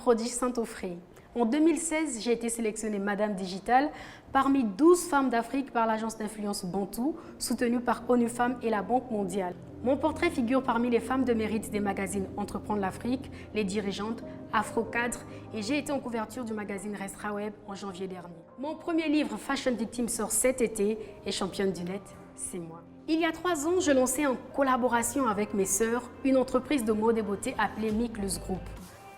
prodige Saint-Offray. En 2016, j'ai été sélectionnée Madame Digitale parmi 12 femmes d'Afrique par l'agence d'influence Bantou, soutenue par ONU Femmes et la Banque mondiale. Mon portrait figure parmi les femmes de mérite des magazines Entreprendre l'Afrique, Les Dirigeantes, Afro-Cadre et j'ai été en couverture du magazine Restra Web en janvier dernier. Mon premier livre Fashion Victim sort cet été et championne du net, c'est moi. Il y a 3 ans, je lançais en collaboration avec mes sœurs une entreprise de mode et beauté appelée Miklus Group.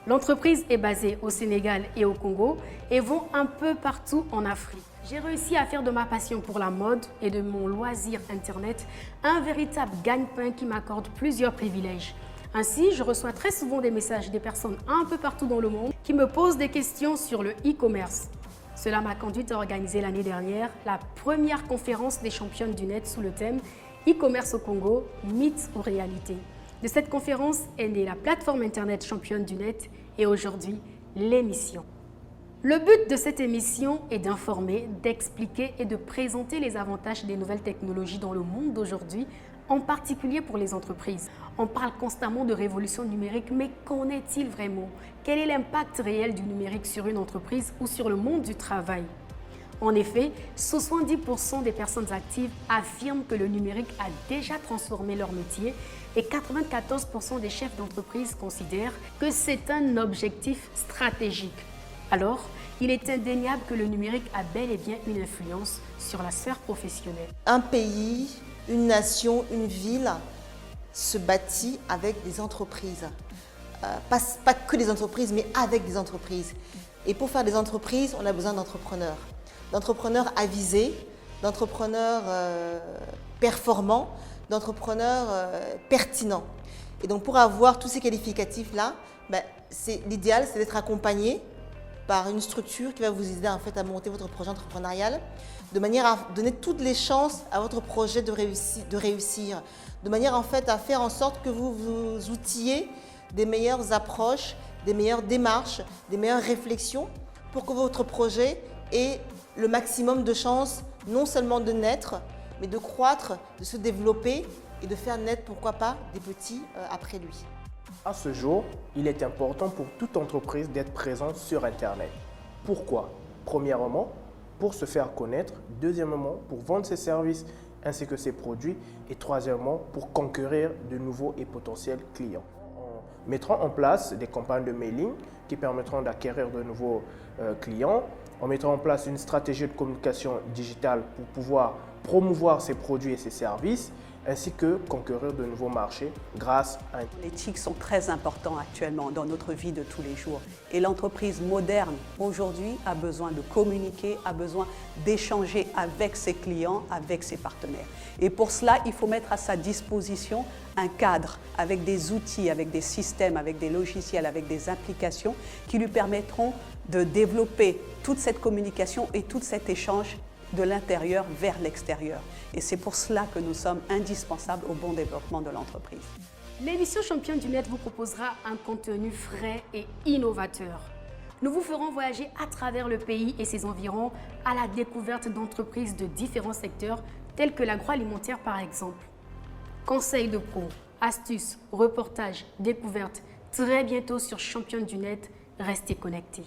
L'entreprise est basée au Sénégal et au Congo et vend un peu partout en Afrique. J'ai réussi à faire de ma passion pour la mode et de mon loisir Internet un véritable gagne-pain qui m'accorde plusieurs privilèges. Ainsi, je reçois très souvent des messages des personnes un peu partout dans le monde qui me posent des questions sur le e-commerce. Cela m'a conduite à organiser l'année dernière la première conférence des championnes du net sous le thème « E-commerce au Congo, mythe ou réalité ». De cette conférence est née la plateforme Internet championne du net et aujourd'hui l'émission. Le but de cette émission est d'informer, d'expliquer et de présenter les avantages des nouvelles technologies dans le monde d'aujourd'hui, en particulier pour les entreprises. On parle constamment de révolution numérique, mais qu'en est-il vraiment? Quel est l'impact réel du numérique sur une entreprise ou sur le monde du travail? En effet, 70% des personnes actives affirment que le numérique a déjà transformé leur métier et 94% des chefs d'entreprise considèrent que c'est un objectif stratégique. Alors, il est indéniable que le numérique a bel et bien une influence sur la sphère professionnelle. Un pays, une nation, une ville se bâtit avec des entreprises. Pas que des entreprises, mais avec des entreprises. Et pour faire des entreprises, on a besoin d'entrepreneurs. D'entrepreneurs avisés, d'entrepreneurs performants, d'entrepreneurs pertinents. Et donc pour avoir tous ces qualificatifs-là, l'idéal c'est d'être accompagné par une structure qui va vous aider en fait à monter votre projet entrepreneurial, de manière à donner toutes les chances à votre projet de réussir, de manière en fait à faire en sorte que vous vous outillez des meilleures approches, des meilleures démarches, des meilleures réflexions pour que votre projet ait le maximum de chances non seulement de naître, mais de croître, de se développer et de faire naître, pourquoi pas, des petits après lui. À ce jour, il est important pour toute entreprise d'être présente sur Internet. Pourquoi? Premièrement, pour se faire connaître. Deuxièmement, pour vendre ses services ainsi que ses produits. Et troisièmement, pour conquérir de nouveaux et potentiels clients. On mettra en place des campagnes de mailing qui permettront d'acquérir de nouveaux clients. On mettra en place une stratégie de communication digitale pour pouvoir promouvoir ses produits et ses services, ainsi que conquérir de nouveaux marchés grâce à Internet. Les TIC sont très importants actuellement dans notre vie de tous les jours. Et l'entreprise moderne aujourd'hui a besoin de communiquer, a besoin d'échanger avec ses clients, avec ses partenaires. Et pour cela, il faut mettre à sa disposition un cadre avec des outils, avec des systèmes, avec des logiciels, avec des applications qui lui permettront de développer toute cette communication et tout cet échange de l'intérieur vers l'extérieur. Et c'est pour cela que nous sommes indispensables au bon développement de l'entreprise. L'émission Championne du Net vous proposera un contenu frais et innovateur. Nous vous ferons voyager à travers le pays et ses environs à la découverte d'entreprises de différents secteurs tels que l'agroalimentaire par exemple. Conseils de pro, astuces, reportages, découvertes, très bientôt sur Championne du Net, restez connectés.